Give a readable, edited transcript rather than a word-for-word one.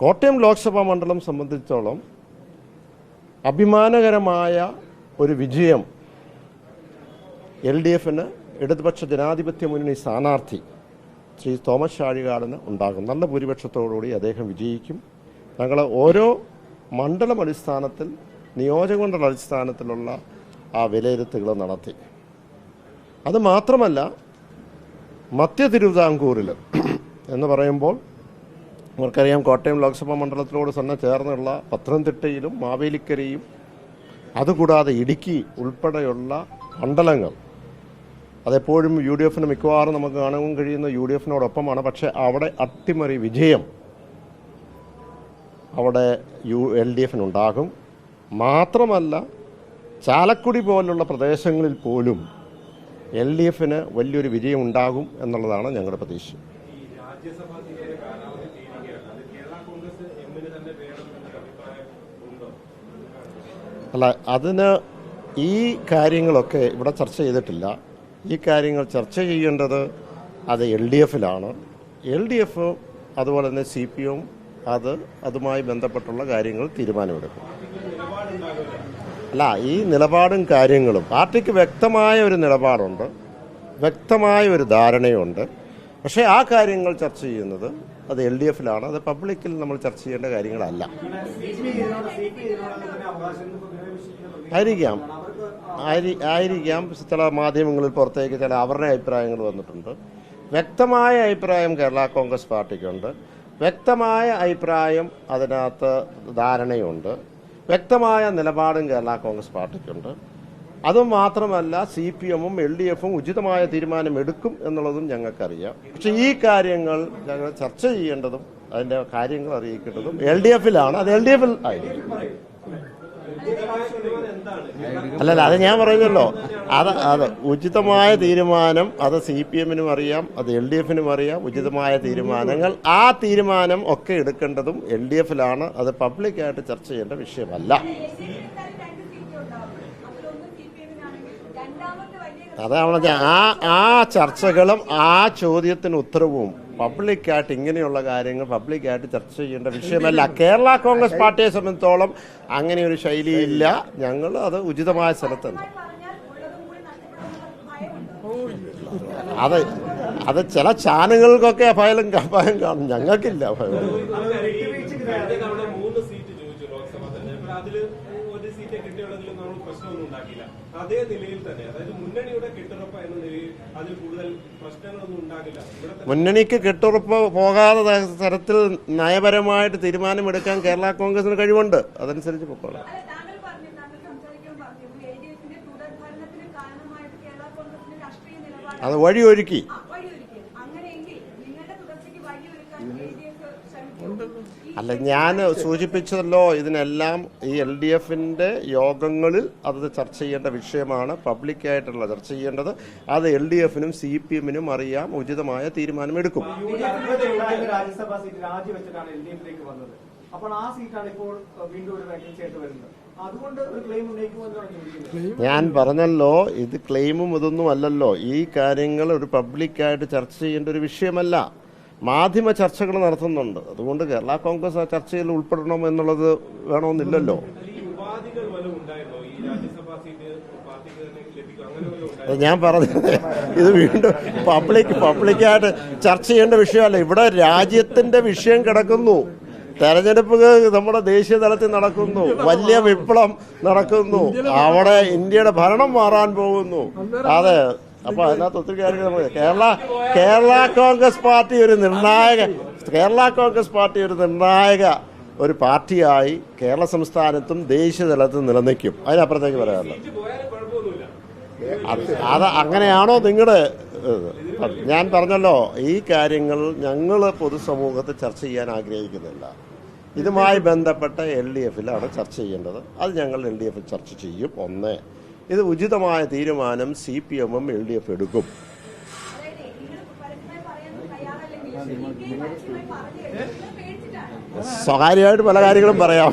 കോട്ടയം ലോക്സഭാ മണ്ഡലം സംബന്ധിച്ചോളം അഭിമാനകരമായ ഒരു വിജയം LDFന് ഇടതുപക്ഷ ജനാധിപത്യ മുന്നണി സ്ഥാനാർത്ഥി ശ്രീ തോമസ് ചാഴികാടന് ഉണ്ടാകും. നല്ല ഭൂരിപക്ഷത്തോടുകൂടി അദ്ദേഹം വിജയിക്കും. ഞങ്ങൾ ഓരോ മണ്ഡലം അടിസ്ഥാനത്തിൽ നിയോജകമണ്ഡല അടിസ്ഥാനത്തിലുള്ള ആ വിലയിരുത്തലുകൾ നടത്തി. അതുമാത്രമല്ല, മധ്യ തിരുവിതാംകൂറിൽ എന്ന് പറയുമ്പോൾ നമുക്കറിയാം, കോട്ടയം ലോക്സഭാ മണ്ഡലത്തിനോട് തന്നെ ചേർന്നുള്ള പത്തനംതിട്ടയിലും മാവേലിക്കരയും അതുകൂടാതെ ഇടുക്കി ഉൾപ്പെടെയുള്ള മണ്ഡലങ്ങൾ അതെപ്പോഴും UDFന് മിക്കവാറും നമുക്ക് കാണാൻ കഴിയുന്ന UDFനോടൊപ്പമാണ്. പക്ഷേ അവിടെ അട്ടിമറി വിജയം അവിടെ LDFനുണ്ടാകും. മാത്രമല്ല, ചാലക്കുടി പോലുള്ള പ്രദേശങ്ങളിൽ പോലും LDFന് വലിയൊരു വിജയം ഉണ്ടാകും എന്നുള്ളതാണ് ഞങ്ങളുടെ പ്രതീക്ഷ. അല്ല, അതിന് ഈ കാര്യങ്ങളൊക്കെ ഇവിടെ ചർച്ച ചെയ്തിട്ടില്ല. ഈ കാര്യങ്ങൾ ചർച്ച ചെയ്യേണ്ടത് അത് LDFലാണ്. LDF അതുപോലെ തന്നെ CPM അതുമായി ബന്ധപ്പെട്ടുള്ള കാര്യങ്ങൾ തീരുമാനമെടുക്കും. അല്ല, ഈ നിലപാടും കാര്യങ്ങളും പാർട്ടിക്ക് വ്യക്തമായ ഒരു നിലപാടുണ്ട്, വ്യക്തമായ ഒരു ധാരണയുണ്ട്. പക്ഷേ ആ കാര്യങ്ങൾ ചർച്ച ചെയ്യുന്നത് അത് LDFലാണ്. അത് പബ്ലിക്കിൽ നമ്മൾ ചർച്ച ചെയ്യേണ്ട കാര്യങ്ങളല്ല. ആയിരിക്കാം ചില മാധ്യമങ്ങളിൽ പുറത്തേക്ക് ചില അവരുടെ അഭിപ്രായങ്ങൾ വന്നിട്ടുണ്ട്. വ്യക്തമായ അഭിപ്രായം കേരള കോൺഗ്രസ് പാർട്ടിക്കുണ്ട്, വ്യക്തമായ അഭിപ്രായം അതിനകത്ത് ധാരണയുണ്ട്, വ്യക്തമായ നിലപാടും കേരള കോൺഗ്രസ് പാർട്ടിക്കുണ്ട്. അതുമാത്രമല്ല, CPMഉം LDFും ഉചിതമായ തീരുമാനം എടുക്കും എന്നുള്ളതും ഞങ്ങൾക്കറിയാം. പക്ഷെ ഈ കാര്യങ്ങൾ ഞങ്ങൾ ചർച്ച ചെയ്യേണ്ടതും അതിൻ്റെ കാര്യങ്ങൾ അറിയിക്കേണ്ടതും LDFലാണ്. അത് LDFൽ ആയിരിക്കും. അല്ലല്ല, അത് ഞാൻ പറയുന്നല്ലോ. അത് ഉചിതമായ തീരുമാനം അത് CPMനും അറിയാം, അത് LDFനും അറിയാം. ഉചിതമായ തീരുമാനങ്ങൾ ആ തീരുമാനം ഒക്കെ എടുക്കേണ്ടതും LDFലാണ്. അത് പബ്ലിക്കായിട്ട് ചർച്ച ചെയ്യേണ്ട വിഷയമല്ല. അതാണ് ആ ചർച്ചകളും ആ ചോദ്യത്തിന് ഉത്തരവും പബ്ലിക്കായിട്ട് ഇങ്ങനെയുള്ള കാര്യങ്ങൾ പബ്ലിക്കായിട്ട് ചർച്ച ചെയ്യേണ്ട വിഷയമല്ല. കേരള കോൺഗ്രസ് പാർട്ടിയെ സംബന്ധിച്ചോളം അങ്ങനെ ഒരു ശൈലിയില്ല. ഞങ്ങൾ അത് ഉചിതമായ സ്ഥലത്തുണ്ട്. അത് ചില ചാനലുകൾക്കൊക്കെ ഭയം കാണും, ഞങ്ങൾക്കില്ല ഭയം. അതേ നിലയിൽ തന്നെ, അതായത് മുന്നണിയുടെ കെട്ടുറപ്പ് എന്ന നിലയിൽ അതിൽ കൂടുതൽ പ്രശ്നങ്ങളൊന്നും ഉണ്ടാകില്ല. മുന്നണിക്ക് കെട്ടുറപ്പ് പോകാതെ തരത്തിൽ നയപരമായിട്ട് തീരുമാനമെടുക്കാൻ കേരള കോൺഗ്രസിന് കഴിവുണ്ട്. അതനുസരിച്ച് പൊക്കോളാം. അത് വഴിയൊരുക്കി. അല്ല, ഞാൻ സൂചിപ്പിച്ചല്ലോ, ഇതിനെല്ലാം ഈ LDFന്റെ യോഗങ്ങളിൽ അത് ചർച്ച ചെയ്യേണ്ട വിഷയമാണ്. പബ്ലിക്കായിട്ടുള്ള ചർച്ച ചെയ്യേണ്ടത് അത് LDFനും CPMനും അറിയാം. ഉചിതമായ തീരുമാനം എടുക്കും. ഞാൻ പറഞ്ഞല്ലോ, ഇത് ക്ലെയിമും ഇതൊന്നും അല്ലല്ലോ. ഈ കാര്യങ്ങൾ ഒരു പബ്ലിക്കായിട്ട് ചർച്ച ചെയ്യേണ്ട ഒരു വിഷയമല്ല. മാധ്യമ ചർച്ചകൾ നടത്തുന്നുണ്ട്. അതുകൊണ്ട് കേരള കോൺഗ്രസ് ആ ചർച്ചയിൽ ഉൾപ്പെടണം എന്നുള്ളത് വേണമെന്നില്ലല്ലോ. ഞാൻ പറഞ്ഞത് ഇത് വീണ്ടും പബ്ലിക്കായിട്ട് ചർച്ച ചെയ്യേണ്ട വിഷയമല്ല. ഇവിടെ രാജ്യത്തിന്റെ വിഷയം കിടക്കുന്നു. തെരഞ്ഞെടുപ്പ് നമ്മുടെ ദേശീയ തലത്തിൽ നടക്കുന്നു, വലിയ വിപ്ലവം നടക്കുന്നു, അവിടെ ഇന്ത്യയുടെ ഭരണം മാറാൻ പോകുന്നു. അതെ, അപ്പൊ അതിനകത്ത് ഒത്തിരി കാര്യങ്ങൾ കേരള കോൺഗ്രസ് പാർട്ടി ഒരു നിർണായക ഒരു പാർട്ടിയായി കേരള സംസ്ഥാനത്തും ദേശീയ തലത്തും നിലനിൽക്കും. അതിനപ്പുറത്തേക്ക് പറയാനുള്ളത് അത് അങ്ങനെയാണോ നിങ്ങളുടെ? ഞാൻ പറഞ്ഞല്ലോ, ഈ കാര്യങ്ങൾ ഞങ്ങൾ പൊതുസമൂഹത്തിൽ ചർച്ച ചെയ്യാൻ ആഗ്രഹിക്കുന്നില്ല. ഇതുമായി ബന്ധപ്പെട്ട LDFലാണ് ചർച്ച ചെയ്യേണ്ടത്. അത് ഞങ്ങൾ LDFിൽ ചർച്ച ചെയ്യും. ഒന്ന്, ഇത് ഉചിതമായ തീരുമാനം CPMഉം LDF എടുക്കും. സ്വകാര്യമായിട്ട് പല കാര്യങ്ങളും പറയാം.